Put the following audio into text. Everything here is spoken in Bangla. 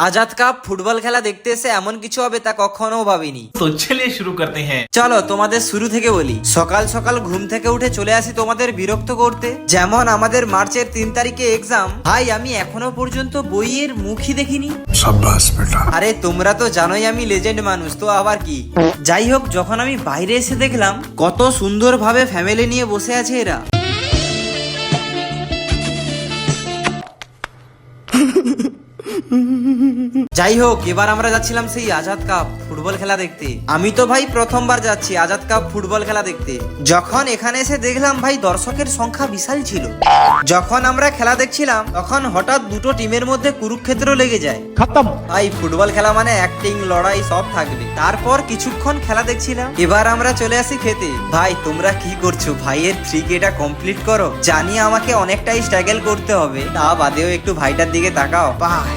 আজাদ কাপ ফুটবল খেলা দেখতে এসে এমন কিছু হবে তা কখনো ভাবিনি। तो चलिए शुरू करते हैं। চলো তোমাদের শুরু থেকে বলি। সকাল সকাল ঘুম থেকে উঠে চলে আসি তোমাদের বিরক্ত করতে। যেমন আমাদের মার্চের 3 তারিখে এক্সাম। ভাই আমি এখনো পর্যন্ত বইয়ের মুখই দেখিনি। शाबाश बेटा। আরে তোমরা তো জানোই আমি লেজেন্ড মানুষ, তো আবার কি। যাই হোক, যখন আমি বাইরে এসে দেখলাম কত সুন্দর ভাবে ফ্যামিলি নিয়ে বসে আছে এরা। যাই হোক, এবার আমরা যাচ্ছিলাম সেই আজাদ কাপ ফুটবল খেলা দেখতে। আমি তো ভাই প্রথমবার যাচ্ছি আজাদ কাপ ফুটবল খেলা দেখতে। যখন এখানে এসে দেখলাম ভাই দর্শকের সংখ্যা বিশাল ছিল। যখন আমরা খেলা দেখছিলাম তখন হঠাৎ দুটো টিমের মধ্যে কুরুক্ষেত্র লেগে যায়। खत्म। ভাই ফুটবল খেলা মানে অ্যাক্টিং, লড়াই সব থাকবে। তারপর কিছুক্ষণ খেলা দেখছিলাম, এবার আমরা চলে আসি খেতে। ভাই তোমরা কি করছো? ভাইয়ের 3Kটা কমপ্লিট করো। জানি আমাকে অনেকটাই স্ট্রাগল করতে হবে, তা বাদেও একটু ভাইটার দিকে তাকাও। বাই।